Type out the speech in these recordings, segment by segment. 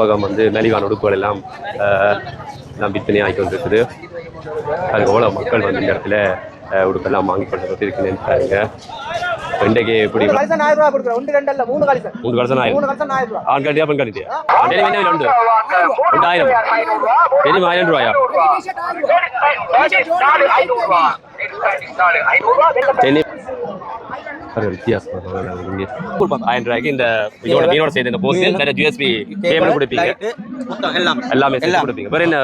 பகம் வந்து மலிவான உடுப்புகள் எல்லாம் விற்பனை ஆகி கொண்டிருக்குது. அது எவ்வளோ மக்கள் வந்து இந்த இடத்துல உடுப்பெல்லாம் வாங்கி கொண்டு இருக்கிறேன்னு பாருங்க. இன்றைக்கு எப்படி 3 கலசம் 1000 ஆண் கட்டியா பெண் கட்டியா உண்டு 2000 தெரியுமா 1000 ரூபாயா வித்தியாசம் 1000 ரூபாய்க்கு இந்த மீனோட சேர்த்து இந்த போஸ்ட் ஜிஎஸ்பி பேமெண்ட் கொடுப்பீங்க எல்லாமே சேர்த்து கொடுப்பீங்க. வேற என்ன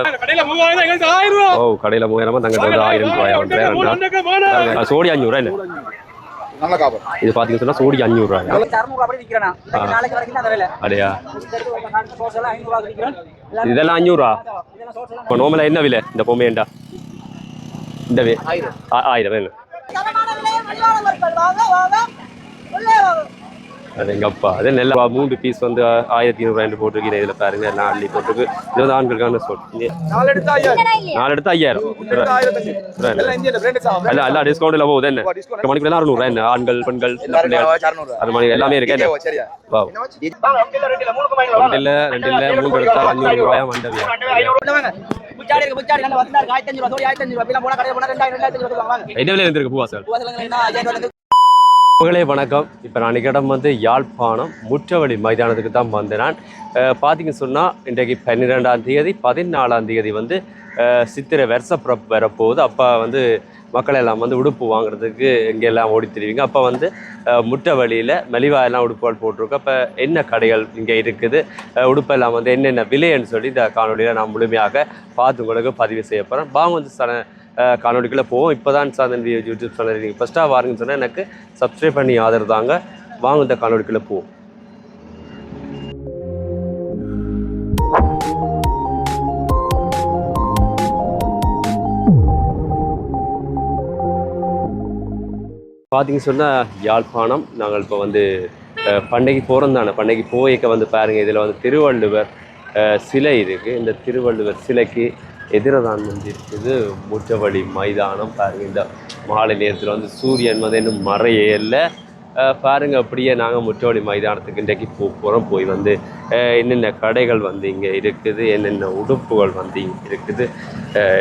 ஓ கடையில் 3000 தங்கிட்ட வந்து 1000 ரூபாயா சோடி 500 என்ன இது பாத்தீங்கன்னா சொன்னா சோடி 500 ரூபாய் அடையா இதெல்லாம் 500 ரூபா. இப்போ நோமலா என்ன விலை இந்த பொம்மையண்டா இந்த 1000 வேணும். அது எங்கப்பா அது நெல்ல 3 பீஸ் வந்து 1200 போட்டிருக்கீங்க. இதுல பாருங்க எல்லாம் அள்ளி போட்டுருக்கு. இது வந்து ஆண்களுக்கான சொல்றீங்க 4 எடுத்து 5000 எல்லாம் டிஸ்கவுண்ட்ல போகுது. என்ன மணிக்கு 600 என்ன ஆண்கள் பெண்கள் அது மணி எல்லாமே இருக்கு. ரெண்டு இல்ல 3 எடுத்தா 500 ரூபாயா மண்டவியா என்ன விலை இருந்திருக்கு பூவா சார்? வணக்கம். இப்போ நான் இடம் வந்து யாழ்ப்பாணம் முற்றவழி மைதானத்துக்கு தான் வந்தேன். நான் பார்த்தீங்கன்னு சொன்னால் இன்றைக்கு 12ஆம் தேதி 14ஆம் தேதி வந்து சித்திரை வருஷப்பிறப்பு வரப்போகுது. அப்போ வந்து மக்கள் எல்லாம் வந்து உடுப்பு வாங்குறதுக்கு இங்கெல்லாம் ஓடி திரிவிங்க. அப்போ வந்து முற்றவழியில் மெலிவாயெல்லாம் உடுப்புகள் போட்டிருக்கோம். அப்போ என்ன கடைகள் இங்கே இருக்குது, உடுப்பெல்லாம் வந்து என்னென்ன விலைன்னு சொல்லி இந்த காணொலியில் நான் முழுமையாக பார்த்து உங்களுக்கு பதிவு செய்ய போகிறேன். வாங்க வந்து காணொலிக்குள்ளே போவோம். இப்போ தான் சாதன் யூடியூப் சேனல் நீங்கள் ஃபஸ்ட்டாக வாருங்கன்னு சொன்னால் எனக்கு சப்ஸ்கிரைப் பண்ணி ஆதரவு தாங்க. வாங்க இந்த காணொலிக்குள்ளே போவோம். பார்த்தீங்கன்னு சொன்னால் யாழ்ப்பாணம் நாங்கள் இப்போ வந்து பண்டைக்கு போகிறோம் தானே. பண்டைக்கு போய்க்க வந்து பாருங்கள், இதில் வந்து திருவள்ளுவர் சிலை இருக்குது. இந்த திருவள்ளுவர் சிலைக்கு எதிரதான் வந்து இருக்குது முற்றவழி மைதானம். பாருங்கள் இந்த மாலை நேரத்தில் வந்து சூரியன் வந்து இன்னும் மறையல பாருங்கள். அப்படியே நாங்கள் முற்றவழி மைதானத்துக்கு இன்றைக்கு போகிறோம். போய் வந்து என்னென்ன கடைகள் வந்து இங்கே இருக்குது, என்னென்ன உடுப்புகள் வந்து இங்கே இருக்குது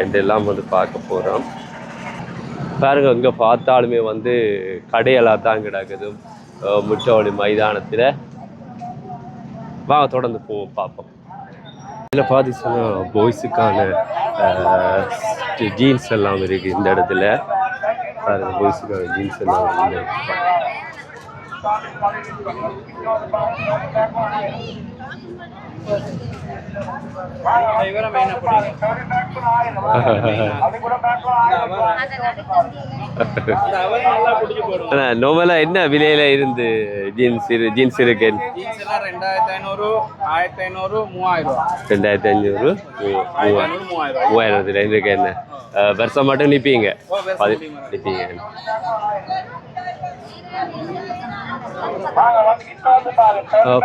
இதெல்லாம் வந்து பார்க்க போகிறோம். பாருங்கள் இங்கே பார்த்தாலுமே வந்து கடையெல்லாம் தான் கிடக்குது முற்றவழி மைதானத்தில். வாங்க தொடர்ந்து போவோம் பார்ப்போம். இதில் பார்த்தீங்கன்னா பாய்ஸுக்கான ஜீன்ஸ் எல்லாம் இருக்குது இந்த இடத்துல. பாருங்கள் பாய்ஸுக்கான ஜீன்ஸ் எல்லாம் இருக்குது. நோமலா என்ன விலையில இருந்து ஜீன்ஸ் இருக்கு? 2500 1500 3000 2500 3000 இருக்கு. என்ன வருஷம் மட்டும் நிற்பீங்க நிற்பீங்க.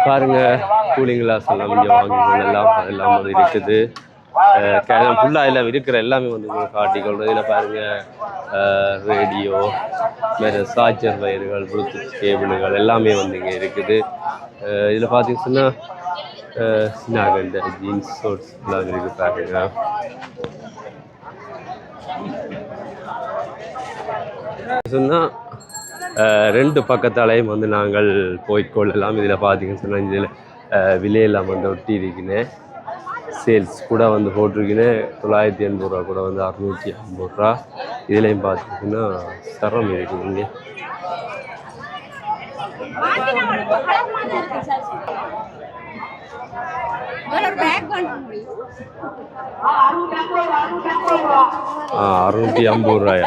பாருங்க கூலிங் கிளாஸ் எல்லாம் இங்கே வாங்கிக்கணும். எல்லாம் வந்து இருக்குது. ஃபுல்லாக எல்லாம் இருக்கிற எல்லாமே வந்து காட்டிக்கொள்றது. இதில் பாருங்க ரேடியோ வேறு சார்ஜர் வயர்கள் ப்ளூடூத் கேபிள்கள் எல்லாமே வந்து இங்கே இருக்குது. இதில் பார்த்தீங்கன்னா இந்த ஜீன்ஸ் ஷார்ட்ஸ் எல்லாம் இருக்குது பாருங்க. சொன்னால் 2 பக்கத்தாலையும் வந்து நாங்கள் போய்கொள்ளலாம். இதில் பார்த்தீங்கன்னு சொன்னால் இதில் விலையெல்லாம் வந்து ஒட்டி இருக்கிறேன். சேல்ஸ் கூட வந்து போட்டிருக்கேன். 980 ரூபா கூட வந்து 650 ரூபா. இதுலேயும் பார்த்தீங்கன்னா சரம் இருக்குதுங்க. அறுநூற்றி 50 ரூபாயா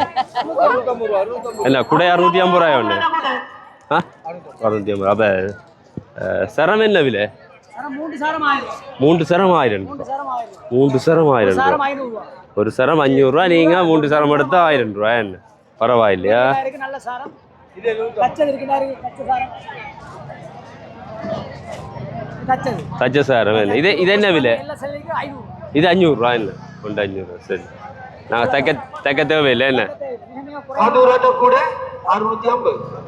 என்ன கூட 650 ரூபாயா ஒன்று 650. அப்போ சரம் என்ன விலை? 3 சரம் 1000. 3 சரம் 1000 ரூபா. ஒரு சரம் 500 ரூபா. நீங்கள் 3 சரம் எடுத்தா 1000 ரூபா. என்ன பரவாயில்லையா? தச்ச சாரம் என்ன இது என்ன விலை? இது 500 ரூபா. என்ன கொண்டு 500 ரூபா. சரி நாங்கள் தைக்க தேவையில்லை. என்ன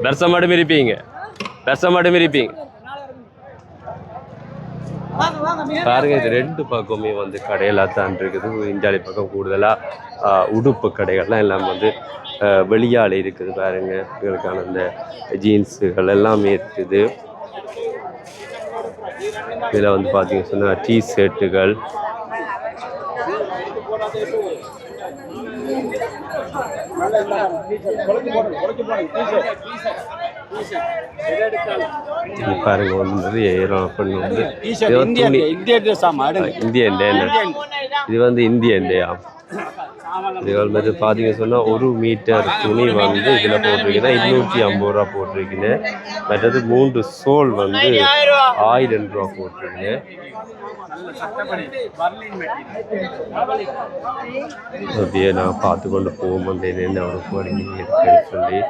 வருஷம் மட்டும் இருப்பீங்க? வருஷம் மட்டும் இருப்பீங்க. பாருங்க இது ரெண்டு பக்கமே வந்து கடையெல்லாம் தான் இருக்குது. இந்தியாவி பக்கம் கூடுதலாக உடுப்பு கடைகள்லாம் எல்லாம் வந்து வெளியால் இருக்குது. பாருங்க இவங்களுக்கான அந்த ஜீன்ஸுகள் எல்லாமே இருக்குது. இதில் வந்து பார்த்தீங்கன்னு சொன்னால் டிஷர்ட்டுகள், பாருங்க வந்து நிறைய பண்ணி வந்து இந்தியன் டே, இது வந்து இந்தியன் டே. இது வந்து பார்த்தீங்க சொன்னால் 1 மீட்டர் துணி வந்து இதில் போட்டிருக்கீங்கன்னா 250 ரூபா போட்டிருக்கீங்க. மற்றது 3 சோல் வந்து 1000 ரூபா போட்டிருக்கீங்க. அப்படியே நான் பார்த்து கொண்டு போகும் வந்து என்ன ஒரு கோடிங்க இருக்குன்னு சொல்லி.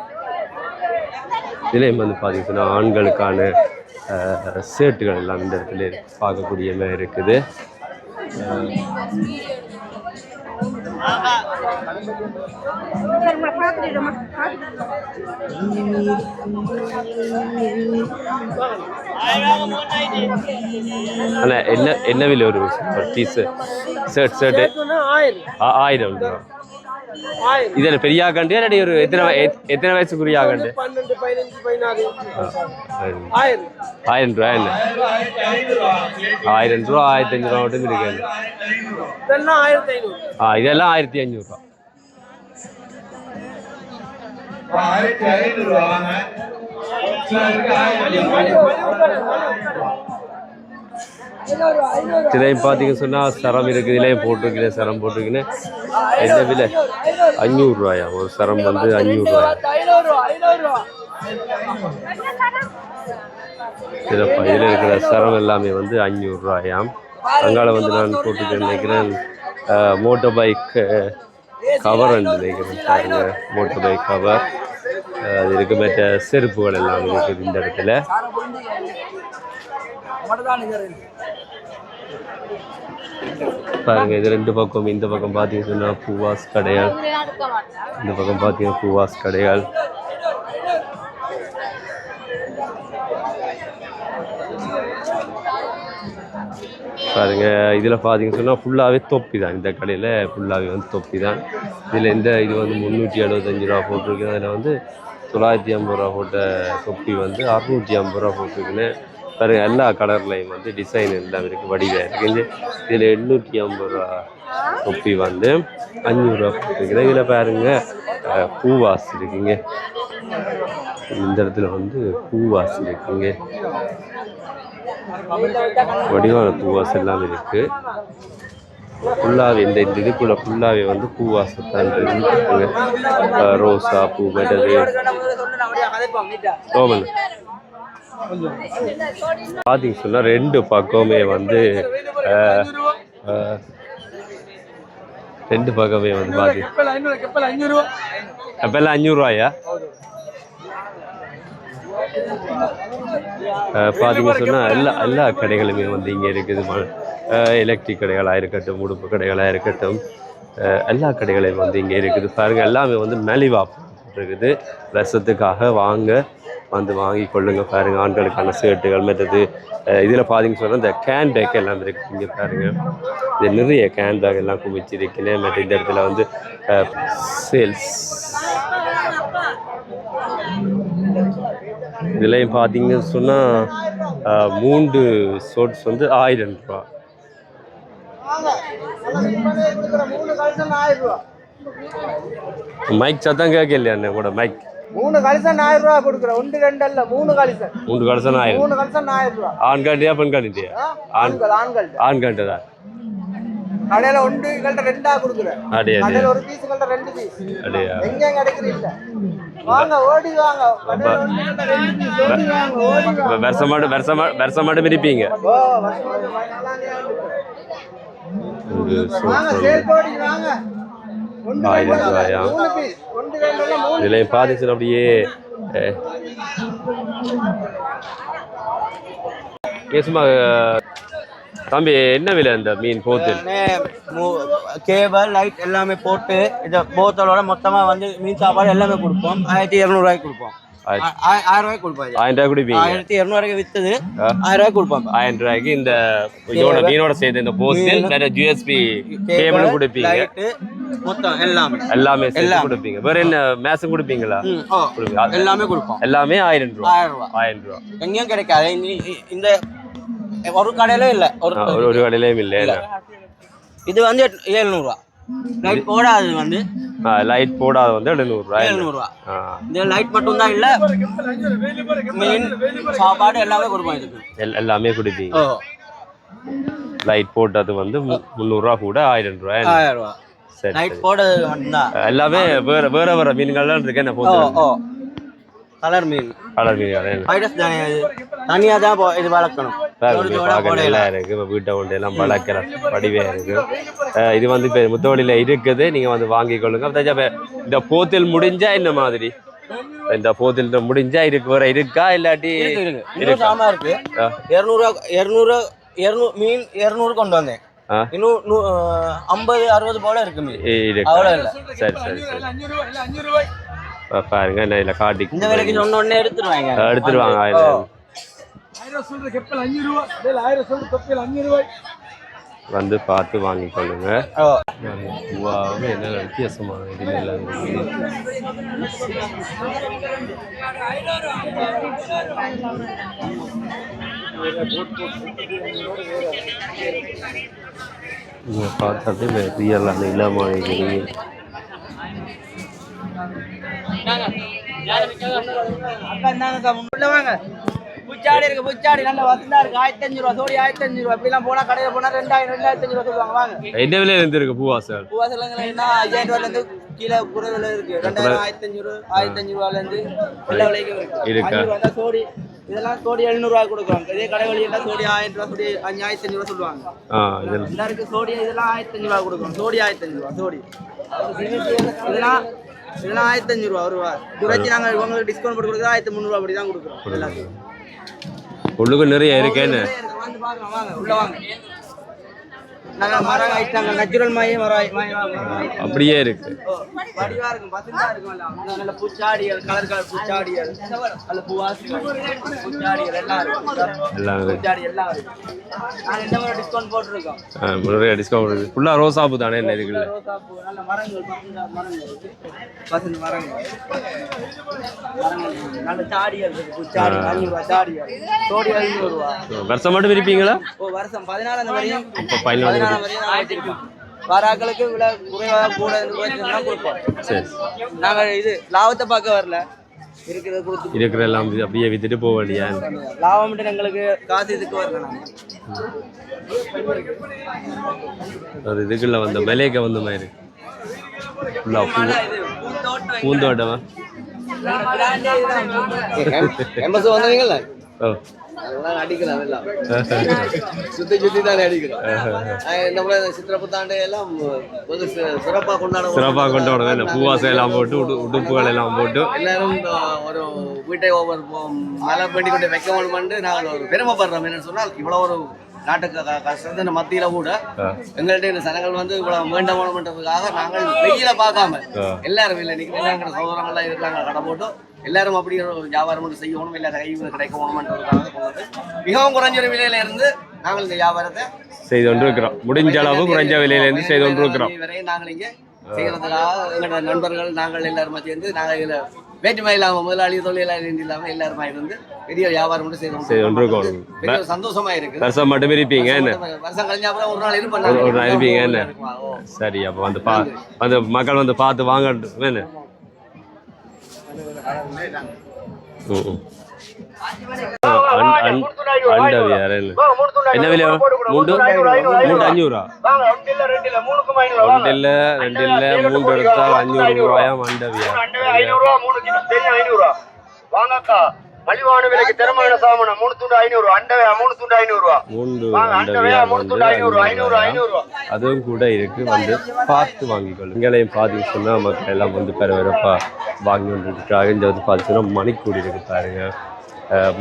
இதுலேயும் வந்து பார்த்தீங்கன்னா ஆண்களுக்கான ஷர்ட்டுகள் எல்லாம் இந்த இடத்துல பார்க்கக்கூடிய மாதிரி இருக்குது. அண்ணா என்ன விலை ஒரு ஷர்ட் 1000 ரூபா. இதில் பெரிய ஆகண்டு இல்லாட்டி ஒரு எத்தனை வயசுக்குரிய ஆகண்டு? 1000 ரூபா. என்ன 1000 ரூபா 1500 ரூபா மட்டும் இருக்காது. இதெல்லாம் 1500 ரூபா. இதையும் பார்த்தீங்கன்னு சொன்னால் சரம் இருக்குது. இலையும் போட்டிருக்கேன், சரம் போட்டிருக்கேன். என்ன விலை? 500 ரூபாயா ஒரு சரம் வந்து 500 ரூபாயா. இதில் இருக்கிற சரம் எல்லாமே வந்து 500 ரூபாயாம். அங்கால வந்து நான் போட்டுட்டு நினைக்கிறேன் மோட்டர் பைக் கவர் நினைக்கிறேன். பாருங்க மோட்டர் பைக் கவர் அது இருக்கு. மற்ற செருப்புகள் எல்லாம் இருக்குது இந்த இடத்துல. பாருங்க இது ரெண்டு பக்கம், இந்த பக்கம் பார்த்தீங்கன்னு சொன்னால் பூவாஸ் கடையால், இந்த பக்கம் பார்த்தீங்கன்னா பூவாஸ் கடையால். பாருங்க இதில் பார்த்தீங்கன்னு சொன்னால் ஃபுல்லாகவே தொப்பி தான். இந்த கடையில் ஃபுல்லாகவே வந்து தொப்பி தான். இதில் இது வந்து 375 ரூபா போட்டிருக்கு. அதில் வந்து 950 ரூபா போட்ட தொப்பி வந்து 650 ரூபா போட்டிருக்குன்னு. பாருங்க எல்லா கலர்லையும் வந்து டிசைன் எல்லாம் இருக்குது, வடிவாக இருக்குது. இதில் 850 ரூபா தொப்பி வந்து 500 ரூபா போட்டிருக்குது. இதில் பாருங்க பூவாஸ் இருக்குங்க. இந்த இடத்துல வந்து பூவாஸ் இருக்குங்க, வடிவான பூவாஸ் எல்லாம் இருக்கு. ஃபுல்லாகவே இந்த இதுக்குள்ள ஃபுல்லாகவே வந்து பூவாசத்தான் இருக்குங்க. ரோசா பூ மெட்டது ஓமன் பார்த்தீங்க சொன்னால் ரெண்டு பக்கமே வந்து பார்த்தீங்க அப்பெல்லாம் 500 ரூபாயா. பார்த்தீங்க சொன்னால் எல்லா கடைகளுமே வந்து இங்கே இருக்குது. எலக்ட்ரிக் கடைகளாக இருக்கட்டும், உடுப்பு கடைகளாக இருக்கட்டும், எல்லா கடைகளையும் வந்து இங்கே இருக்குது. பாருங்கள் எல்லாமே வந்து மலிவாக இருக்குது. வருஷத்துக்காக வாங்கி கொள்ளுங்க. பாருங்கள் ஆண்களுக்கான ஷர்ட்டுகள் மற்றது. இதில் பார்த்தீங்கன்னு சொன்னால் இந்த கேன் பேக் எல்லாம் இருக்குது. இங்கே பாருங்கள் இது நிறைய கேன் பேக் எல்லாம் குமிச்சிருக்கேன். மற்ற இந்த இடத்துல வந்து சேல்ஸ். இதுலையும் பார்த்தீங்கன்னு சொன்னால் 3 ஷர்ட்ஸ் வந்து 1000 ரூபா. மைக் சத்தம் கேட்கலையா என்ன கூட? மைக் 3 கலசம் 1000 ரூபா கொடுக்குறேன். 1 2 இல்ல 3 கலசம் 1000. 3 கலசம் 1000 ரூபா. ஆண்காண்டியா பெண்காண்டியா? ஆண்காண்டு தான். கடையில 1 கலட்ட 2 கொடுக்குறேன். கடையில ஒரு பீஸ் கலட்ட 2 பீஸ். அடேயா எங்க கிடைக்குது இல்ல. வாங்க ஓடி வாங்க. கடையில 1 கலட்ட 2 பீஸ் ஓடி வாங்க ஓடி வாங்க. வருஷமாடு பிரிப்பீங்க. ஓ வருஷமாடு நாளானே வாங்க சேல் போடி வாங்க. 1000 ரூபாயா. இதுல பாதிச்சு அப்படியே கேசுமா. தம்பி என்ன விலை அந்த மீன் போத்தல்? கேபிள் லைட் எல்லாமே போட்டு இந்த போத்தலோட மொத்தமாக வந்து மீன் சாப்பாடு எல்லாமே கொடுப்போம். 1200 ரூபாய்க்கு கொடுப்போம். 1000 ரூபாய்க்கு கொடுப்பாங்க. 1000 ரூபாய் குடிப்பீங்க. 1200 வரைக்கும் வித்தது 1000 ரூபாய்க்கு கொடுப்பாங்க. 1000 ரூபாய்க்கு இந்த இதோட மீனோட சேர்த்து இந்த போஸ்டில் வேற யூஎஸ்பி கேபிள் குடிப்பீங்க. மொத்தம் எல்லாமே சேர்த்து குடிப்பீங்க. வேற என்ன மேசம் குடிப்பீங்களா? எல்லாமே கொடுப்போம். எல்லாமே 1000 ரூபாய். 1000 ரூபாய் எங்கேயும் கிடைக்காது. இந்த ஒரு கடையில இல்ல, ஒரு கடையிலயும் இல்ல. இது வந்து 700 ரூபாய். லைட் போடாது வந்து லைட் போடாத வந்து 700 ரூபாய். இந்த லைட் மட்டும் தான் இல்ல, மீன் சாப்பாடு எல்லாமே கொடுப்போம். இதுக்கு எல்லாமே குடிப்பீங்க. லைட் போட்டது வந்து 300 ரூபாய் கூட 1000 ரூபாய். 1000 ரூபாய். சரி, லைட் போடுறது மட்டும்தான். எல்லாமே வேற மீன்கள்லாம் இருக்கு. என்ன போகுது? கலர் மீன். கலர் மீன் வைரஸ் தனியா தான் இது வளர்க்கணும். எல்லாம் இருக்கு. வீட்டை கொண்டு எல்லாம் வளர்க்கிற படிவே இருக்கு. இது வந்து இப்ப முத்தவழியில இருக்குது. நீங்க வந்து வாங்கி கொள்ளுங்க. இந்த போத்தில் முடிஞ்சா இந்த மாதிரி இந்த போத்தில் முடிஞ்சா இருக்கு வேற இருக்கா இல்லாட்டி இருக்கு? 200 மீன் 200 கொண்டு வந்தேன். இன்னும் 50-60 போல இருக்கு மீன். அவ்வளவு இல்ல. சரி சரி சரி பாருங்க. இதுல காட்டி இந்த விலைக்கு சொன்ன உடனே எடுத்துருவாங்க. 1000 ரூபாய் வந்து பார்த்து வாங்கி கொள்ளுங்க. என்ன வித்தியாசமான இது எல்லாம் பார்த்தாலே ரியலான இல்லாம புச்சாடி இருக்கு. புச்சாடி நல்ல வசந்தா இருக்கு. 1500 ரூபாய் சோடி. 1500 ரூபாய். இப்படிலாம் போனா கடையில போனா 2000-2500 ரூபாய் சொல்லுவாங்க. வாங்க. என்ன விலையில இருந்து இருக்கு பூவாசல்? பூவாசல்னா 5000 ரூபாயில இருந்து கீழே குறைவில இருக்கு. 2000, 1500, 1500 ரூபாயில இருந்து எல்லா விலைக்கும் இருக்கு. 500 ரூபாய் சோடி. இதெல்லாம் சோடி 700 ரூபாய் கொடுக்குறாங்க. இதே கடைவழி எல்லாம் சோடி 1000 ரூபாய், சோடி 1500 ரூபாய் சொல்லுவாங்க. எல்லாருக்கும் சோடி இதெல்லாம் 1500 ரூபாய் கொடுக்குறோம். சோடி 1500 ரூபாய் சோடி. இதெல்லாம் 1500 ரூபாய். ஒரு ரூபாய் குறைச்சி நாங்கள் உங்களுக்கு டிஸ்கவுண்ட் போட்டு கொடுக்குறோம். 1300 ரூபாய் அப்படி தான் கொடுக்குறோம் எல்லாத்தையும். உள்ளுக்கு நிறைய இருக்கேன்னு வந்து பார்க்கலாம். வாங்க உள்ள வாங்க. நாங்க மரம் ஆயிட்டாங்க. நேச்சுரல் அப்படியே இருக்கு. வடிவா இருக்கும். பசுந்தா இருக்கும். நல்ல பூச்சாடிகள், கலர் பூச்சாடிகள், நல்ல பூவாசிகள், பூச்சாடிகள் எல்லாம் இருக்கும். பூச்சாடி எல்லாம் இருக்கும். நாங்க இந்த மாதிரி டிஸ்கவுண்ட் போட்டுருக்கோம். நிறைய டிஸ்கவுண்ட் இருக்கு. ஃபுல்லா ரோசாப்பூ தானே என்ன இருக்குல்ல? ரோசாப்பூ நல்ல மரங்கள், மரங்கள் இருக்கு. பசுந்த மரங்கள், நல்ல சாடிகள் இருக்கு. பூச்சாடி 500 ரூபாய் சாடிகள். சோடி 500 ரூபாய். வருஷம் மட்டும் விரிப்பீங்களா? வருஷம் 14 வரையும். 14 வாராக்களுக்கு விலை குறைவாக கூட கொடுப்போம். நாங்க இது லாபத்தை பார்க்க வரல. இருக்கிற எல்லாம் அப்படியே வித்துட்டு போக வேண்டியா? லாபம் மட்டும் எங்களுக்கு காசு இதுக்கு வரல. அது இதுக்குள்ள வந்த விலைக்கு வந்த மாதிரி பூந்தோட்டமா வந்தீங்களா? அதெல்லாம் அடிக்கலாம். எல்லாம் சுத்தி சுத்தி தானே அடிக்கிறோம். இந்த சித்திரை புத்தாண்டு எல்லாம் சிறப்பாக கொண்டாடுவோம். பூவாசை எல்லாம் போட்டு உடுப்புகள் எல்லாம் போட்டு எல்லாரும் ஒரு வீட்டை ஒவ்வொரு மலை பண்ணி கொண்டு வைக்க பண்ணி நாங்கள் ஒரு பெருமைப்படுறோம். என்னன்னு சொன்னால் இவ்வளவு ஒரு நாட்டுக்கு கஷ்டத்தின் மத்தியில கூட எங்கள்கிட்ட இந்த சனங்கள் வந்து இவ்வளவு வேண்டாமன்றதுக்காக நாங்கள் வெயில பார்க்காம எல்லாரும் இல்லை நிற்கிற சகோதரங்கள்லாம் இருக்கிறாங்க. கடை போட்டு எல்லாரும் அப்படி வியாபாரம் மட்டும் செய்யணும், எல்லாரும் கை கிடைக்கணும்ன்றதுக்காக மிகவும் குறைஞ்ச விலையில இருந்து நாங்கள் இந்த வியாபாரத்தை செய்து கொண்டு இருக்கிறோம். முடிஞ்ச அளவு குறைஞ்ச விலையில இருந்து செய்து கொண்டு இருக்கிறோம். வரையும் நாங்கள் இங்கே செய்யறதுக்காக எங்களோட நண்பர்கள் நாங்கள் எல்லாருமா சேர்ந்து நாங்கள் இதில் வேற்றுமை இல்லாமல் முதலாளி தொழிலாளி இல்லாமல் எல்லாருமா இருந்து பெரிய வியாபாரம் மட்டும் செய்து கொண்டு சந்தோஷமா இருக்கு. வருஷம் மட்டும் இருப்பீங்க என்ன? வருஷம் கழிஞ்சா ஒரு நாள் இருப்பேன். ஒரு நாள் இருப்பீங்க என்ன? சரி, அப்போ வந்து மக்கள் வந்து பார்த்து வாங்க என்ன? என்ன விலை? 3,500 ரூபா. 2 எடுத்தால் 500 ரூபாயாம். வாங்கக்கா மலிவான விலைக்கு திறமையான சாமான் 3 துண்டு 500 அண்டவே 3 துண்டு 500 ரூபா. 3 துண்டு 500 அதுவும் கூட இருக்கு. வந்து பார்த்து வாங்கிக்கொள்ளும். இங்கேயும் பார்த்து சொன்னா மக்கள் எல்லாம் வந்து பெறப்பா வாங்கி கொண்டிருக்கிறாங்க. இங்க வந்து பார்த்து சொன்னா மணிக்கூடு இருக்கு பாருங்க.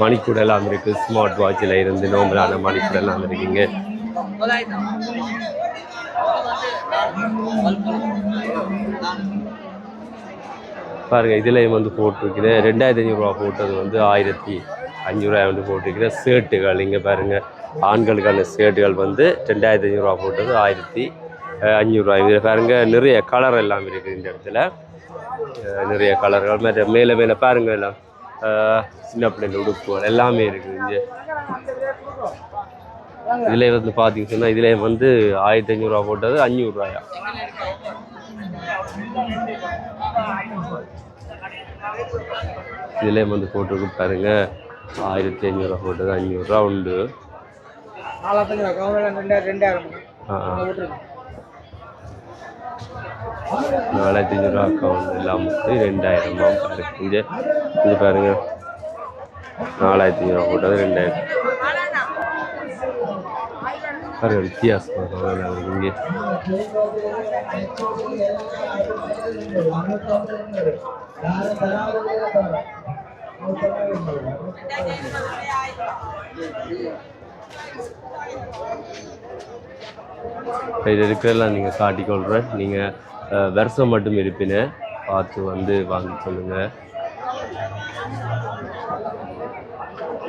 மணிக்கூட எல்லாம் இருக்கு. ஸ்மார்ட் வாட்சில் இருந்து நோம்பலான மணிக்கூட எல்லாம் இருக்குங்க. பாருங்கள் இதுலேயும் வந்து போட்டிருக்கிறேன் 2500 போட்டது வந்து 1500 வந்து போட்டிருக்கிறேன். ஷர்ட்டுகள் இங்கே பாருங்கள் ஆண்களுக்கான ஷர்ட்டுகள் வந்து 2500 போட்டது 1500. இதில் பாருங்கள் நிறைய கலர் எல்லாம் இருக்குது இந்த இடத்துல. நிறைய கலர்கள் மற்ற மேலே மேலே பாருங்கள் எல்லாம் சின்ன பிள்ளைங்க உடுப்புகள் எல்லாமே இருக்குது இங்கே. இதில் வந்து பார்த்தீங்கன்னு சொன்னால் இதில் வந்து 1500 போட்டது 500. இதில் வந்து போட்டிருக்கு பாருங்க 1500 போட்டது 500 உண்டு. 4500 அக்கௌண்ட் எல்லாம் 2000 இங்கே இது பாருங்க 4500 போட்டது 2000. பாருங்க வித்தியாசம் இங்கே. இது இருக்கிறதெல்லாம் நீங்கள் காட்டிக்கொள்கிறேன். நீங்கள் வருஷம் மட்டும் இருப்பின பார்த்து வந்து வாங்கி சொல்லுங்கள்.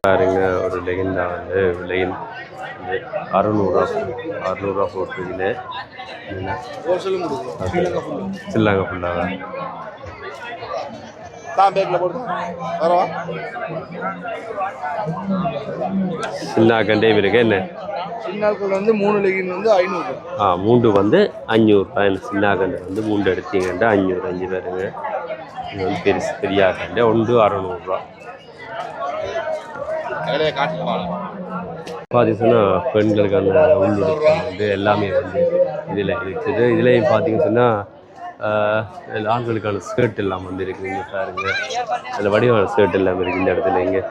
பாருங்க ஒரு லெகின் தான் வந்து லெகின் 600 போட்டுருக்கீங்க. சில்லாங்க ஃபுல்லாக சின்ன கண்டே இருக்கு. என்ன சின்னாக்கள் வந்து 3 லெகின் வந்து 500. 3 வந்து 500. சின்ன கண்டை வந்து 3 எடுத்தீங்கன்னா 500. 5 பேருங்க. இது வந்து பெருசு பெரியா கண்டை 1 600. பார்த்தீங்கன்னா பெண்களுக்கான உள்ளுடுப்பு வந்து எல்லாமே வந்து இதில் இருக்குது. இதுலேயும் பார்த்தீங்கன்னு சொன்னால் ஆண்களுக்கான ஸ்கர்ட் எல்லாம் வந்து இருக்குது. இங்கே பாருங்க அதில் வடிவான ஸ்கர்ட் எல்லாம் இருக்குது இந்த இடத்துல. இங்கே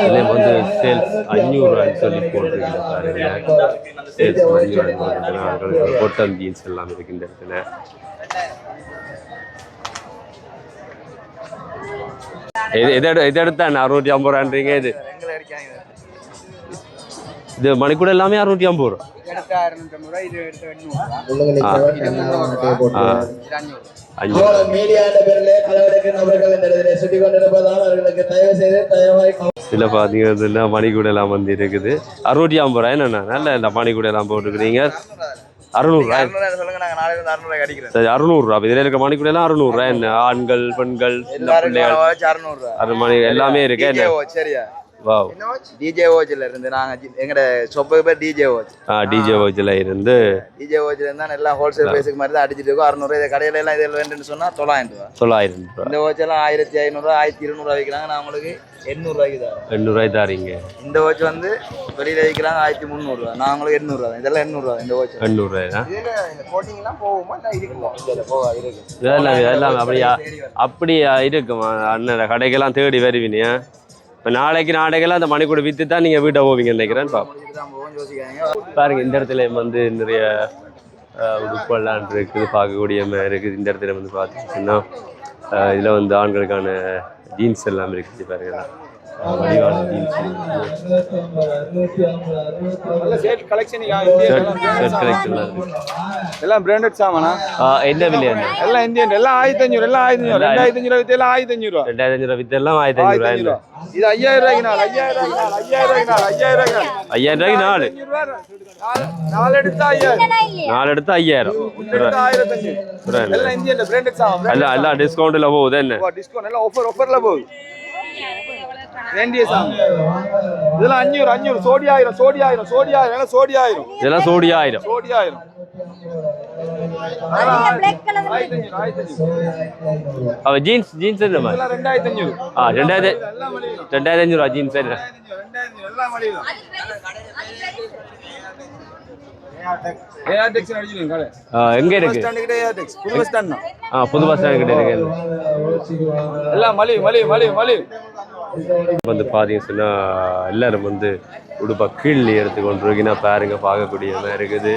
இதுலேயும் வந்து சேல்ஸ் 500 சொல்லி போட்டுருக்கு பாருங்க. சேல்ஸ் 500 போட்டுருக்குன்னா ஆண்களுக்கு பொட்டன் ஜீன்ஸ் எல்லாம் இருக்குது இந்த இடத்துல. இது எடுத்தா 650 இது இது மணிக்கூட எல்லாமே 650. சில பாத்தீங்கன்னா மணிக்கூட எல்லாம் வந்து இருக்குது 650. என்னண்ணா நல்ல இந்த மணிக்கூட எல்லாம் போட்டுக்கிறீங்க 600. சரி 600. இதுல இருக்க மணிக்கூட எல்லாம் 600. என்ன ஆண்கள் பெண்கள் மணி எல்லாமே இருக்கு. என்ன வாவ் டிஜே வாட்ச்ல இருந்து நாங்க எங்கட ஷாப்புக்கு பேர் டிஜே வாட்ச். டிஜே வாட்ச்ல இருந்து இருந்தா எல்லாம் ஹோல்சேல் பிரைஸ்க்கு மாதிரி தான் அடிச்சிட்டு இருக்கோம். 600. இந்த கடையில எல்லாம் இதுல வேணும்னு சொன்னா 900. இந்த வாட்ச் எல்லாம் 1500 1200 விற்கிறாங்க. நான் உங்களுக்கு 800 தரேன். 800 தாரீங்க. இந்த வாட்ச் வந்து வெளியில விற்கிறாங்க 1300. நான் உங்களுக்கு 800. இதெல்லாம் 800. இந்த வாட்ச் 800. இந்த கோட்டிங் எல்லாம் போகுமா இருக்குமா? இல்ல போகாது இருக்கு. இதெல்லாம் அப்படியா இருக்குமா? அண்ணன் கடைக்கெல்லாம் தேடி வருவீங்க. இப்போ நாளைக்கெல்லாம் அந்த மணிக்கூட விற்று தான் நீங்கள் வீட்டை போவீங்கன்னு நினைக்கிறேன். பாருங்க இந்த இடத்துல வந்து நிறைய உடுப்பெல்லாம் இருக்குது பார்க்கக்கூடிய இருக்குது. இந்த இடத்துல வந்து பார்த்தீங்கன்னா இதில் வந்து ஆண்களுக்கான ஜீன்ஸ் எல்லாம் இருக்குது பாருங்க. எல்லாம் பிராண்டட் சாமானா என்ன விலை? எல்லாம் இந்தியன். எல்லாம் 1500. எல்லாம் 1500 வித்து எல்லாம் 1500. 2500 வித்து எல்லாம் 1500. இது 5000 ரூபாய்க்கு நாள். 5000 ரூபாய்க்கு நாள். 4 எடுத்தா 5000. 4 எடுத்தா 5000. 1500. எல்லாம் இந்தியன் பிராண்டட் சாமான். எல்லாம் டிஸ்கவுண்ட்ல போகுது. என்ன டிஸ்கவுண்ட் எல்லாம் ஆஃபர்ல போகுது. வேண்டிய சாமான் இதெல்லாம் 500. சோடி 1000. எல்லாம் சோடி 1000. இதெல்லாம் சோடி 1000. அவ ஜீன்ஸ் என்ன மாதிரி 2500. 2500 ஜீன்ஸ் என்ன எங்க இருக்கு? புது பஸ் ஸ்டாண்ட் கிட்ட இருக்கு. எல்லாம் மலி வந்து பார்த்தீங்கன்னா எல்லாரும் வந்து உடுப்பா கீழே எடுத்துக்கொண்டிருக்கீங்கன்னா பாருங்க பார்க்கக்கூடிய மாதிரி இருக்குது.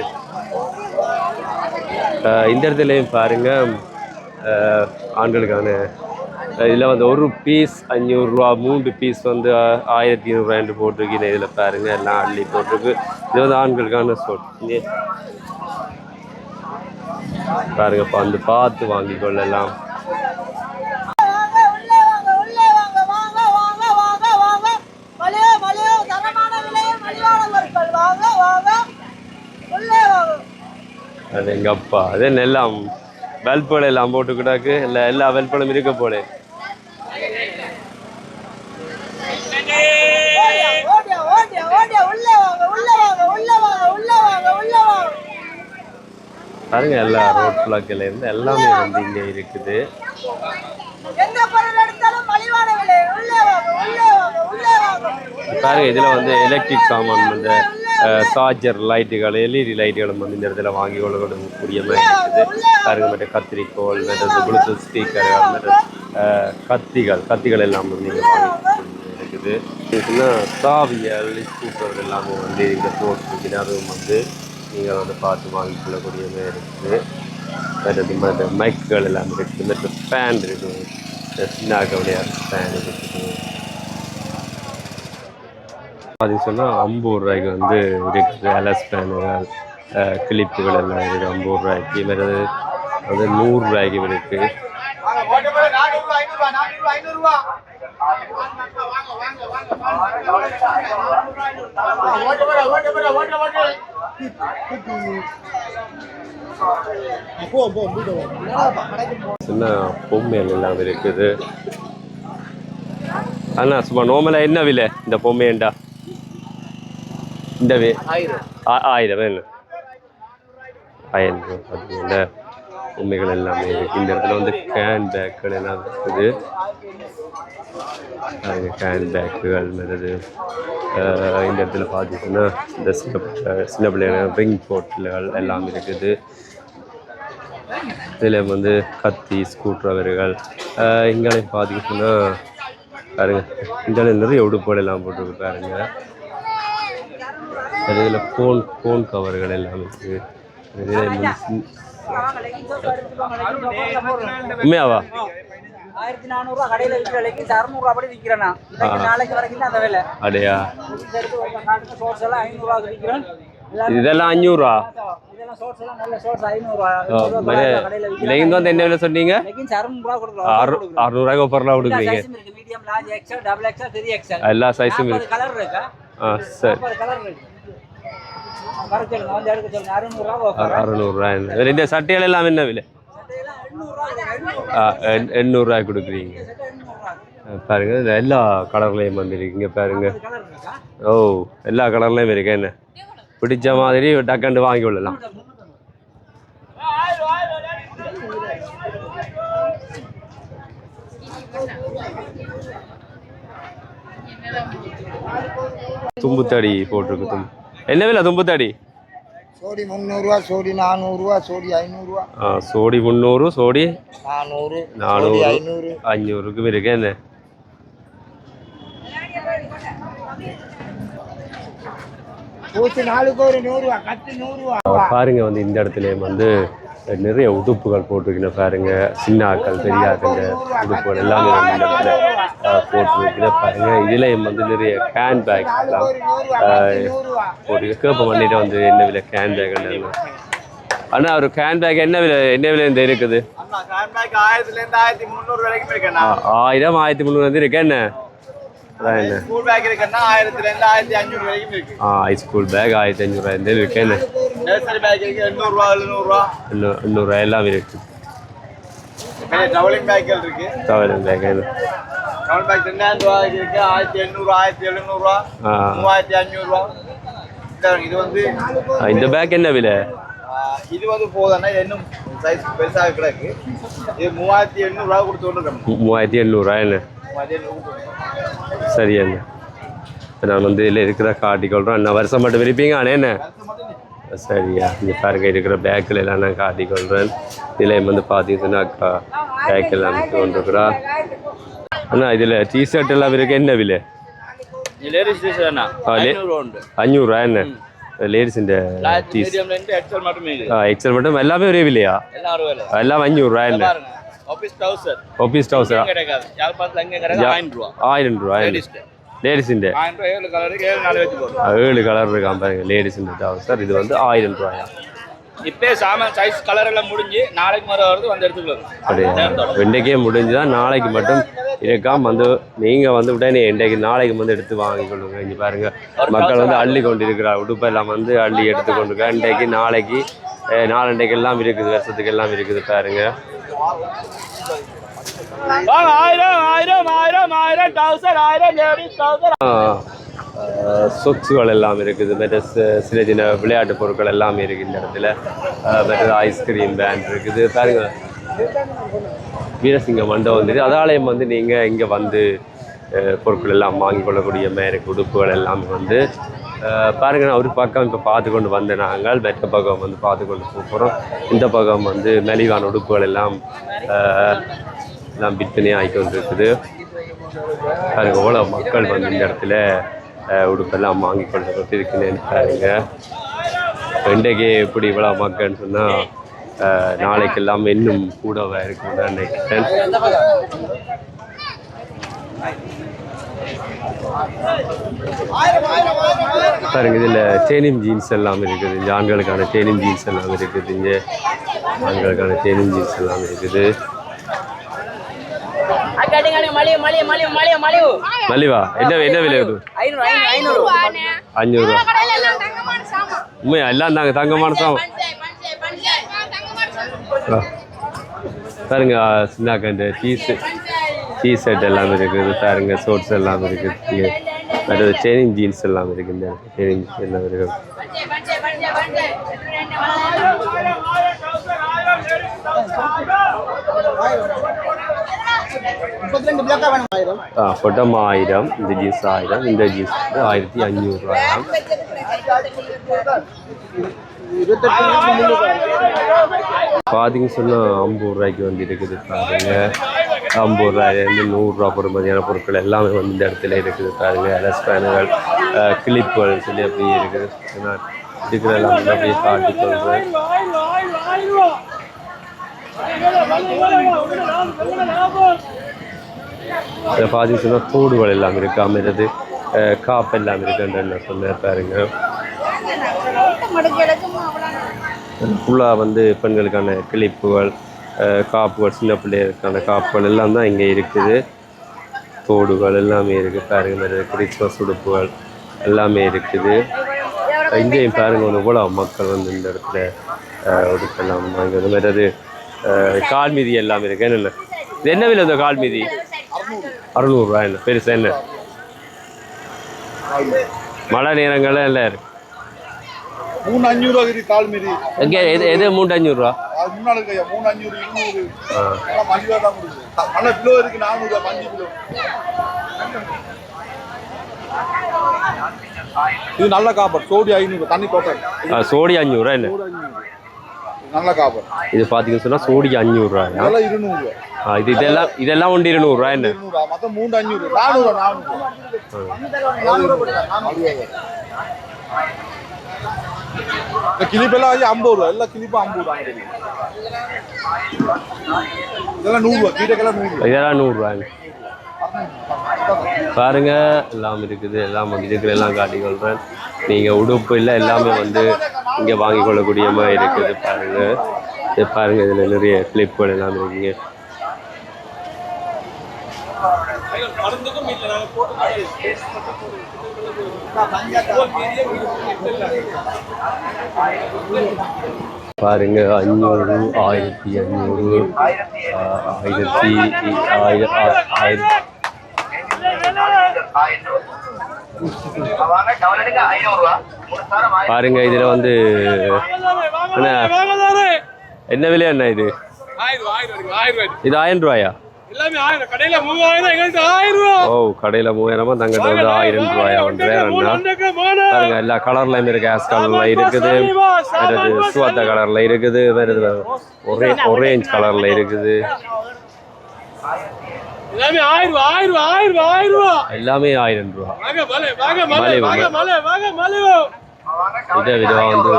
இந்த இடத்துலையும் பாருங்க ஆண்களுக்கான இதில் வந்து ஒரு பீஸ் 500 ரூபா, 3 பீஸ் வந்து 1200 போட்டிருக்கீங்க. இதில் பாருங்க எல்லாம் அள்ளி போட்டிருக்கு. இது வந்து ஆண்களுக்கான சோட். பாருங்கப்பா வந்து பார்த்து வாங்கி கொள்ளலாம். அது எங்க அப்பா அதே எல்லாம் வெல்புகள் எல்லாம் போட்டுக்கிட்டாக்கு இல்லை எல்லா வெல்புகளும் இருக்க போல. பாருங்க எல்லா ரோட் பிளாக்ல இருந்து எல்லாமே வந்து இங்க இருக்குது. பாருங்க இதுல வந்து எலக்ட்ரிக் சாமான் இந்த சார்ஜர் லைட்டுகள் எல்இடி லைட்டுகளும் வந்து இந்த இடத்துல வாங்கி கொள்ளக்கூடிய மாதிரி இருக்குது. பாருங்க மற்ற கத்திரிக்கோள் மற்ற ப்ளூடூத் ஸ்பீக்கர்கள் மற்ற கத்திகள் எல்லாம் வந்து இங்கே வாங்கி இருக்குது. இதுன்னா சாவியல் ஸ்கூட்டர்கள் எல்லாமே வந்து இங்கே போட்டு அதுவும் வந்து நீங்கள் வந்து பார்த்து வாங்கி கொள்ளக்கூடிய மாதிரி இருக்குது. மற்றது மற்ற மைக்குகள் எல்லாம் இருக்குது. மற்ற ஃபேன் இருக்குது. சின்னாக்கவுடைய ஃபேன் இருக்குது. அது சொன்னால் 50 ரூபாய்க்கு வந்து இருக்குது. எலஸ் ஃபேனுகள் கிளிப்புகள் எல்லாம் இருக்குது 50 ரூபாய்க்கு. வேறு அது 100 ரூபாய்க்கும் இருக்குது. சின்ன பொம்மைகள் எல்லாம் இருக்குது. அண்ணா சும்மா நார்மலாக என்ன விலை இந்த பொம்மையண்டா? இந்த 1000 என்ன 1000 பார்த்தீங்கன்னா பொம்மைகள் எல்லாமே இருக்குது. இந்த இடத்துல வந்து கேன் பேக்குகள் எல்லாம் இருக்குது. கேன் பேக்குகள் வருது. இந்த இடத்துல பார்த்தீங்கன்னா இந்த சின்ன பிள்ளைங்க ரிங் போட்டில்கள் எல்லாம் இருக்குது. இதில் வந்து கத்தி ஸ்க்ரூட்ரைவர்கள் இங்கே பார்த்தீங்கன்னா பாருங்க இந்த நிறைய உடுப்புகள் எல்லாம் போட்டுருக்கு. பாருங்க இதில் ஃபோன் கவர்கள் எல்லாம் இருக்குது. உண்மையாவா? 1400 கடையில விற்கிற விலைக்கு 600 அப்படி விற்கிறேன்னா நாளைக்கு வரைக்கும் அந்த விலை. அடையா ஷோர்ட்ஸ் எல்லாம் 500 விற்கிறேன். இதெல்லாம் 500 இதெல்லாம் ஷோர்ட்ஸ் எல்லாம் நல்ல ஷோர்ட்ஸ் 500 கடையில லெகின் வந்து என்ன விலை சொன்னீங்க? லெகின்ஸ் 600 கொடுக்குறோம். 600 ரூபாய்க்கு ஆஃபர்லாம் கொடுக்குறீங்க. Medium large XL double XL 3XL எல்லா சைஸும் இருக்கு. கலர் இருக்கா? சரி கலர் இருக்கு. கரெக்ட் வந்து எடுக்க சொல்லுங்க. 600 ரூபாய் ஆஃபர். 600 ரூபாய். இந்த சட்டைகள் எல்லாம் என்ன விலை? 800 ரூபாய் கொடுக்குறீங்க. பாருங்க எல்லா கலர்லையும் வந்துருக்கீங்க. பாருங்க ஓ எல்லா கலர்லையும் இருக்கு. என்ன பிடிச்ச மாதிரி டக்கண்டு வாங்கி விடலாம். தும்புத்தடி போட்டிருக்கு. என்ன விலை தும்புத்தடி? சோடி 300 ரூபா, சோடி 400 ரூபா, சோடி 500 ரூபா. சோடி 300, சோடி 400, 400, 500க்கு இருக்கு. என்ன பூச்சி 4க்கு ஒரு 100 ரூபா, கட்டு 100 ரூபா. பாருங்க வந்து இந்த இடத்துல வந்து நிறைய உடுப்புகள் போட்டிருக்கீங்க. பாருங்க சின்ன ஆக்கள் பெரிய ஆக்கள் உடுப்புகள் எல்லாமே வந்து இந்த இடத்துல போட்டிருக்கீங்க. பாருங்க இதுல வந்து நிறைய கேன் பேக் எல்லாம் போட்டு கேப்ப பண்ணிட்டு வந்து என்ன விலை கேன் பேக்? அண்ணா ஒரு கேன் பேக் என்ன விலை இந்த இருக்குது? 1000 இருந்து 1300 வரைக்கும் இருக்கு. 1000 1300 இருக்கு. என்ன அதான் என்ன ஸ்கூல் பேக் இருக்குன்னா 1000 இருந்து 1500 வரைக்கும் இருக்கு. ஸ்கூல் பேக் 1500 இருந்து இருக்கு. என்ன நர்சரி பேக் இருக்கு 800 ரூபா 700 ரூபா 800 ரூபாய் எல்லாம் இருக்கு. டவலிங் பேக்கள் இருக்கு. டவலிங் பேக் டவல் பேக் 2000 ரூபா இருக்கு. 1800 1700 ரூபா 3500 ரூபா. இது வந்து இந்த பேக் என்ன விலை? இது வந்து போதானே இன்னும் சைஸ் பெருசாக கிடக்கு. இது 3800 ரூபா கொடுத்து கொண்டிருக்கேன். 3800 ரூபாய். என்ன சரி அண்ணா நான் வந்து இதில் இருக்கிற காட்டிக்கொள்கிறோம். என்ன வருஷம் மட்டும் விரிப்பீங்க அண்ணே? என்ன சரியா இங்கே பாருங்க இருக்கிற பேக்கில் எல்லாம் நான் காட்டிக்கொள்கிறேன். இதில் வந்து பார்த்தீங்கன்னா பேக் எல்லாம் கொண்டிருக்கிறா. அண்ணா இதில் டிஷர்ட் எல்லாம் இருக்கு. என்ன விலை? லேடிஸ் டிஷர்ட் அண்ணா 500 ரூபா. என்ன லேடிஸ் இந்த எக்ஸல் மட்டும் எல்லாமே ஒரே விலையா? எல்லாம் 500 ரூபாய். என்ன ஆஃபீஸ் டவுசர் 1000 ரூபா. லேடிஸிൻ്റെ 7 கலர் இருக்கான் பாருங்க. லேடிஸிൻ്റെ டவுசர் இது வந்து 1000 ரூபாயா? இப்போ சாமான் சைஸ் கலர் எல்லாம் முடிஞ்சு நாளைக்கு மறு வருது வந்து எடுத்துக்கலாம். அப்படியே இன்றைக்கே முடிஞ்சுதான் நாளைக்கு மட்டும் இருக்காம வந்து நீங்கள் வந்து உடனே இன்றைக்கு நாளைக்கு வந்து எடுத்து வாங்கி கொள்ளுங்க. இங்கே பாருங்கள் மக்கள் வந்து அள்ளி கொண்டு இருக்கிறார் உடுப்பெல்லாம் வந்து அள்ளி எடுத்து கொண்டு இருக்கா. இன்றைக்கு நாளைக்கு நாளண்டைக்கு எல்லாம் இருக்குது வருஷத்துக்கு எல்லாம் இருக்குது பாருங்க. 1000 சொக்ஸுகள் எல்லாம் இருக்குது. மற்ற சில சின்ன விளையாட்டு பொருட்கள் எல்லாமே இருக்குது இந்த இடத்துல. மற்ற ஐஸ்கிரீம் பேண்ட் இருக்குது பாருங்க. வீரசிங்க மண்டபம் வந்துட்டு அதாலயம் வந்து நீங்கள் இங்கே வந்து பொருட்கள் எல்லாம் வாங்கி கொள்ளக்கூடிய மாதிரி உடுப்புகள் எல்லாம் வந்து பாருங்க. நான் ஒரு பக்கம் இப்போ பார்த்து கொண்டு வந்தேன். நாங்கள் மற்ற பக்கம் வந்து பார்த்து கொண்டு போகிறோம். இந்த பக்கம் வந்து மலிவான உடுப்புகள் எல்லாம் எல்லாம் விற்பனை ஆகிக்கொண்டு இருக்குது பாருங்க. எவ்வளோ மக்கள் வந்து இந்த இடத்துல உடுப்பெல்லாம் வாங்கி கொண்டு இருக்குன்னு பாருங்க. இன்றைக்கே எப்படி இவ்வளோ மக்கள்னு சொன்னால் நாளைக்கு எல்லாம் இன்னும் கூடவா இருக்குன்னு தான் நினைக்கிறேன். பாருங்க இதில் டெனிம் ஜீன்ஸ் எல்லாம் இருக்குது. இங்கே ஆண்களுக்கான டெனிம் ஜீன்ஸ் எல்லாம் இருக்குது. இங்கே ஆண்களுக்கான டெனிம் ஜீன்ஸ் எல்லாம் இருக்குது. மலிவா என்ன என்ன விலை இது? 500 ரூபா. உண்மையா எல்லாம் தாங்க தங்கமான சாமான் பாருங்க. சின்னாக்க இந்த டீ ஷர்ட் எல்லாம் இருக்குது பாருங்க. ஷோர்ட்ஸ் எல்லாம் இருக்குது. அடுத்து டெனிம் ஜீன்ஸ் எல்லாம் இருக்குது. இந்த டெனிம் ஜீன்ஸ் எல்லாம் இருக்குது. பொட்டம் 1000, இந்த ஜீன்ஸ் 1000, இந்த ஜீன்ஸ் 1500 ரூபாயாம். பார்த்தீங்கன்னு சொன்னால் 50 ரூபாய்க்கு வந்து இருக்குது பாருங்க. 50 ரூபாயிலேருந்து 100 ரூபா பொறுமதியான பொருட்கள் எல்லாமே வந்து இந்த இடத்துல இருக்குது பாருங்க. ரெஸ்பேனுகள் கிளிப்புகள் சொல்லி அப்படியே இருக்குது. நான் இருக்கிற எல்லாம் அப்படியே காட்டி சொல்கிறேன். இதை பார்த்தீங்கன்னு சொன்னால் தோடுகள் எல்லாம் இருக்குது. அமைறது காப்பு எல்லாம் இருக்குன்னு சொன்னேன் பாருங்க. ஃபுல்லாக வந்து பெண்களுக்கான கிளிப்புகள் காப்புகள் சின்ன பிள்ளைகளுக்கான காப்புகள் எல்லாம் தான் இங்கே இருக்குது. தோடுகள் எல்லாமே இருக்குது பாருங்க. நிறைய கிறிஸ்மஸ் உடுப்புகள் எல்லாமே இருக்குது. இங்கேயும் பாருங்க ஒன்று போல மக்கள் வந்து இந்த இடத்துல உடுப்பெல்லாம் வாங்குறது. மற்றது கால்மீதி எல்லாமே இருக்கு. என்னென்ன இது என்ன விலை? இந்த கால்மீதி 600 ரூபா. என்ன பெருசா? என்ன மழை நேரங்கள்லாம் எல்லாம் இருக்கு. 300 ரூபா இருக்கு கால்மீதி. எங்கே எது 300 ரூபா? அது முன்னாடி 300 200 மலிவா தான் கொடுக்குது. நல்ல கிலோ இருக்கு 400 ரூபா 5 கிலோ. இது நல்ல காப்பர். சோடி 500 தண்ணி டோட்டல். சோடி 500 ரூபா. என்ன நல்ல காப்பர். இது பார்த்தீங்கன்னு சொன்னால் சோடி 500 ரூபா. இதெல்லாம் 200 ரூபா. இது இதெல்லாம் ஒன்று 200 ரூபா. என்ன மொத்தம் 300 400 கிளிப்பெல்லாம் 50 ரூபா. எல்லா கிளிப்பும் 50 ரூபா. இதெல்லாம் 100 ரூபா. கீரைக்கெல்லாம் 100 ரூபா. இதெல்லாம் 100 ரூபா பாருங்க. எல்லாம் இருக்குது. எல்லாம் இருக்கிற எல்லாம் காட்டிக்கொள்கிறேன். நீங்கள் உடுப்பு இல்லை எல்லாமே வந்து இங்கே வாங்கி கொள்ளக்கூடிய மாதிரி இருக்குது பாருங்க. இது பாருங்க. இதில் நிறைய கிளிப்புகள் எல்லாம் இருக்குங்க. பாருங்க 500, 1500, 1000. பாருங்க இதுல வந்து என்ன விலை? என்ன இது? இது 1000 ரூபாயா? ஓ கடையில 3000. தங்கிட்ட வந்து 1000 ரூபாயா வந்து பாருங்க. எல்லா கலர்லயும் இருக்கு. ஆஸ் கலர்ல இருக்குது, சுவத்த கலர்ல இருக்குது, ஒரேஞ்ச் கலர்ல இருக்குது. எல்லாமே 1000 ரூபா. வித விதமா வந்து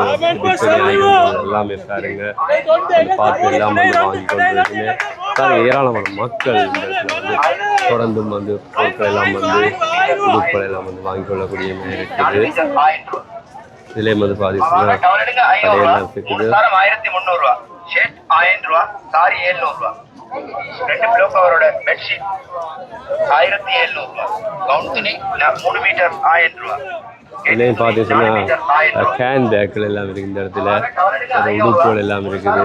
எல்லாமே பாருங்க. பார்த்து எல்லாம் வந்து வாங்கி கொண்டிருக்குங்க பாருங்க. ஏராளமான மக்கள் தொடர்ந்தும் வந்து பொருட்கள் எல்லாம் வந்து உடுப்புகள் எல்லாம் வந்து வாங்கி கொள்ளக்கூடிய இருக்குது. இதுலேயும் வந்து பார்த்தீங்கன்னா கடையெல்லாம் இருக்குது. 1300 ரூபா, ஷர்ட் 1000 ரூபா, சாரி 700 ரூபா, 2 பிளோ கவரோட பெட்ஷீட் 1700 ரூபா, கவுன் துணி 3 மீட்டர் 1000 ரூபா. இதுலேயும் பார்த்தீங்கன்னா கேன் பேக்கில் எல்லாம் இருக்குது. இந்த இடத்துல அந்த உடுப்புகள் எல்லாம் இருக்குது.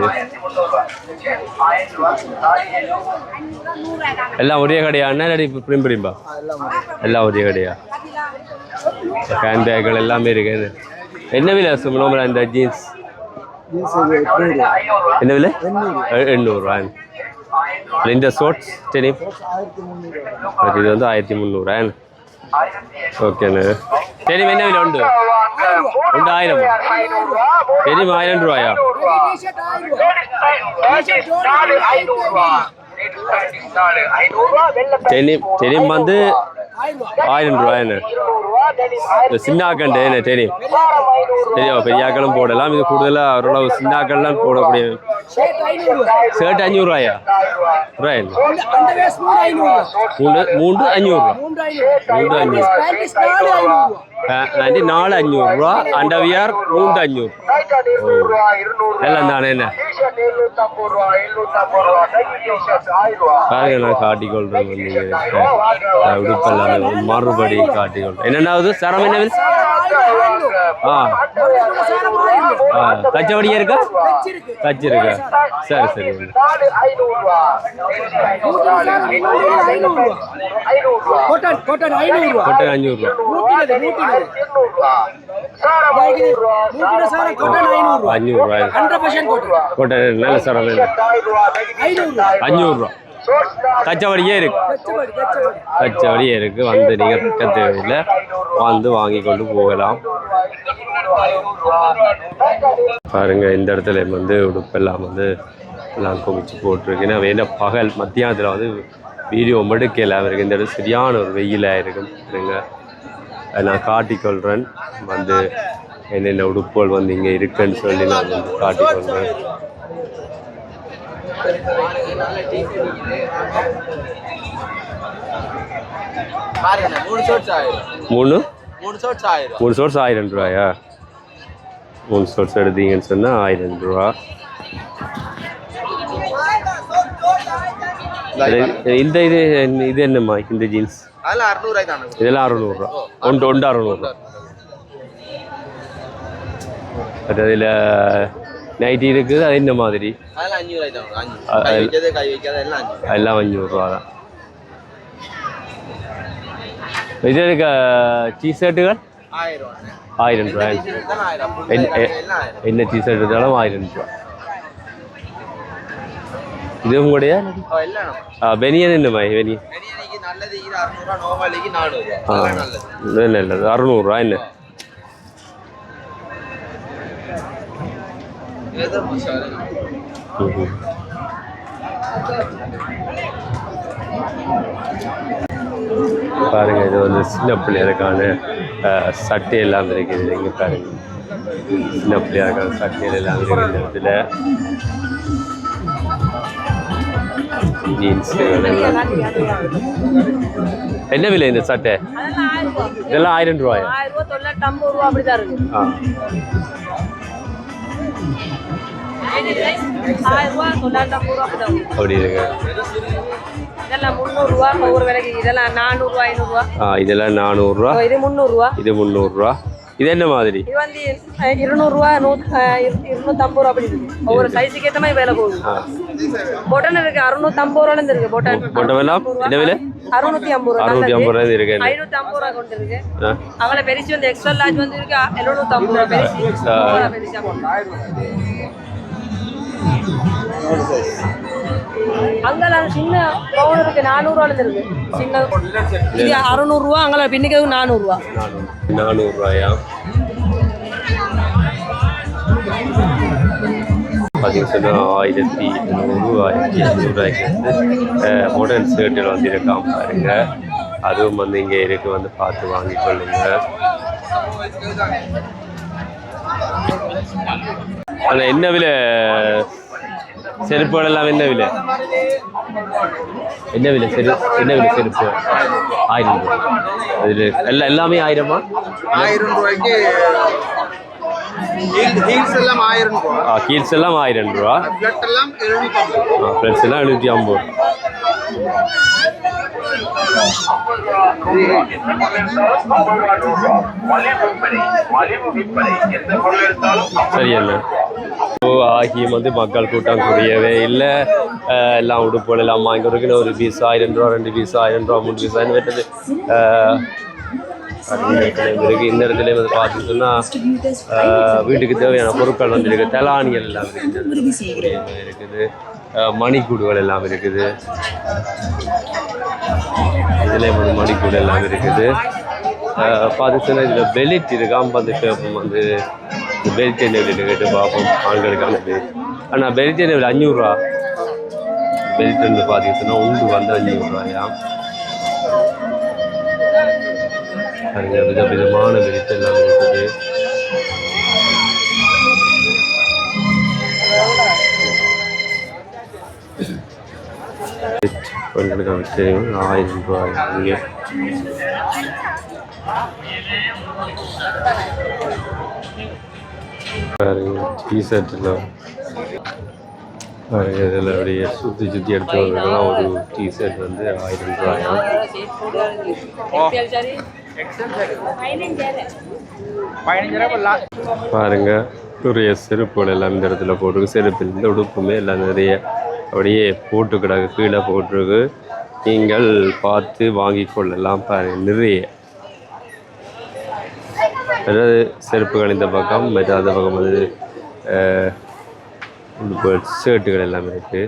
எல்லாம் ஒரே கடையா அண்ணா இல்லாடி பிரிம்பா? எல்லாம் ஒரே கடையா? கேன் பேக்குகள் எல்லாமே இருக்குது. என்ன விலை சுமனோமலா இந்த ஜீன்ஸ்? என்ன விலை? 800 ரூபா. இந்த ஷார்ட்ஸ் டெனிம் இது வந்து 1300. ஓகேண்ணே. டெனிம் என்ன விலை உண்டு? 1000. டெனிம் 1000 ரூபாயா? டெனிம் வந்து 1000 ரூபாய்ண்ணே. சின்னாக்கண்டு என்ன தெரியும்? தெரியும், பெரியாக்களும் போடலாம். இது கூடுதலாக ஓரளவு சின்னாக்கள்லாம் போடக்கூடிய ஷர்ட் 500 ரூபாயா? ரூபாய் 4,500 ரூபா. அண்டர்வியர் 3,500 எல்லாம் தானே என்ன பாருங்க. நான் காட்டிக்கொள்றேன் உடுப்பெல்லாம் மறுபடி காட்டிக்கொள்றேன். என்னென்னாவது சரம் என்ன? கச்சவடியா இருக்கா? கச்சி இருக்கா? சரி சரி. கொட்டன் 500 ரூபா. 500 ரூபாய். கொட்டன் நல்ல சரம் 500 ரூபா. கச்சவடியே இருக்கு. கச்சவடியே இருக்கு. வந்து நீங்க பக்க தேவையில்லை, வந்து வாங்கி கொண்டு போகலாம். பாருங்க இந்த இடத்துல வந்து உடுப்பெல்லாம் வந்து எல்லாம் குமிச்சு போட்டிருக்கு. ஏன்னா வேணா பகல் மத்தியானத்தில் வந்து வீடியோ எடுக்கல அவருக்கு. இந்த இடத்துல சரியான ஒரு வெயிலாக இருக்குங்க. நான் காட்டிக்கொள்கிறேன் வந்து என்னென்ன உடுப்புகள் வந்து இங்கே இருக்குன்னு சொல்லி நான் வந்து காட்டிக்கொள்கிறேன். மூணு ஷோர்ட்ஸ் 1000 ரூபாயா? 3 ஷோர்ட்ஸ் எடுத்தீங்கன்னு சொன்னால் 1000 ரூபா. இந்த இது இது என்னம்மா இந்த ஜீன்ஸ்? இதெல்லாம் 600 ரூபா. ஒன்று 600 ரூபா. அதில் நைட்டி இருக்குது. அது என்ன மாதிரி? எல்லாம் 500 ரூபா தான். இது இருக்க டிஷர்ட்டுகள் 1000 ரூபா. என்ன டிஷர்ட் இருந்தாலும் 1000 ரூபா. இதுவும் கூடயா? பெனியன் என்னம்மா? பெனியன் நல்லது 600 ரூபா. என்ன பாருங்க. இது வந்து சின்ன பிள்ளைகளுக்கான சட்டை எல்லாம் இருக்குது. இங்கே பாருங்க, சின்ன பிள்ளைகளுக்கான சட்டைகள் எல்லாம் இருக்குது. இந்த இடத்துல ஜீன்ஸுகள் எல்லாம். என்ன விலை இந்த சட்டை? இதெல்லாம் 1000 ரூபாயா? அப்படி இருக்கு. இதெல்லாம் 300 ரூபா. ஒவ்வொரு விலைக்கு இதெல்லாம் 400 ரூபா, 500 ரூபா. இதெல்லாம் 400 ரூபா. இது 300 ரூபா. இது 300 ரூபா. இது என்ன மாதிரி? இது வந்து 200 ரூபா, 250 ரூபா அப்படி இருக்கு. ஒவ்வொரு சைஸுக்கு ஏற்ற மாதிரி விலை போகுது. பொட்டன் இருக்கு 650 ரூபால இருந்து இருக்கு. பொட்டன் எல்லாம் என்ன விலை? 650 ரூபா. 650 ரூபா இருக்கு. 550 ரூபா கொண்டு இருக்கு. அவள பெருசு வந்து எக்ஸ்ட்ரா லார்ஜ் வந்து இருக்கு 750 ரூபா பெருசு. அங்கெல்லாம் சின்ன பவுன் இருக்கு 400 ரூபால இருக்கு. சின்ன இது 600 ரூபா. அங்கே பின்னிக்கு 400 ரூபா. 400 ரூபாயா? பார்த்தீங்கன்னா 1200 1500 ரூபாய்க்கு வந்து மாடர்ன் ஷர்ட்டில் வந்து இருக்காம பாருங்க. அதுவும் வந்து இங்கே இருக்கு, வந்து பார்த்து வாங்கி கொள்ளுங்க. ஆனால் என்ன விலை செருப்புகள் எல்லாம்? என்ன விலை? என்ன விலை செருப்பு? என்ன விலை செருப்பு? 1000 ரூபாய். அதில் எல்லாமே 1000மா? 1000 ரூபாய்க்கு ஹீல்ஸ் எல்லாம் 1000 ரூபா. ஹீல்ஸ் எல்லாம் 1000 ரூபா. ஃபிளட் எல்லாம் 750. ஃப்ரெண்ட்ஸ் எல்லாம் 750. சரி அண்ணா. ஆகியும் வந்து மக்கள் கூட்டம் குறையவே இல்லை. எல்லாம் உடுப்புகள் எல்லாம் வாங்கி கொடுக்கணும். ஒரு பீஸ் 1000 ரூபா, 2 பீஸ் 1000 ரூபா, 3 பீஸ் 1000 வெட்டது இருக்கு. இந்த இடத்துல வந்து பார்த்துட்டோம்னா வீட்டுக்கு தேவையான பொருட்கள் வந்து இருக்குது. தலானிகள் எல்லாம் இருக்குது. மணிக்கூடுகள் எல்லாம் இருக்குது. இதில் வந்து மணிக்கூடு எல்லாம் இருக்குது. பார்த்துட்டோன்னா இதில் பெல்ட் இருக்காம பார்த்துட்டு வந்து பெல்ட் என்ன விலை கேட்டு பார்ப்போம். ஆண்களுக்கான பெல்ட். ஆனால் பெல்ட் என்ன விலை 500 ரூபா. பெல்ட் வந்து பார்த்துக்கிட்டோன்னா உண்டு வந்து 500 ரூபாயா. பாருங்க விதவிதமான பெல்ட் எல்லாம் இருக்குது. பெண்களுக்கான தெரியும் 1000 ரூபாய். இங்கே பாருங்க டிஷர்ட்டில் பாருங்க இதில் அப்படியே சுற்றி சுற்றி எடுத்துக்கலாம். ஒரு டிஷர்ட் வந்து 1000 ரூபாயா. பாருங்க நிறைய செருப்புகள் எல்லாம் இந்த இடத்துல போட்டிருக்கு. செருப்பு இந்த உடுப்புமே எல்லாம் நிறைய அப்படியே போட்டு கிடக்கு, கீழே போட்டிருக்கு. நீங்கள் பார்த்து வாங்கி கொள்ளலாம். பாருங்க நிறைய அதாவது செருப்புகள் இந்த பக்கம், மற்ற அந்த பக்கம் வந்து ஷர்ட்டுகள் எல்லாமே இருக்குது.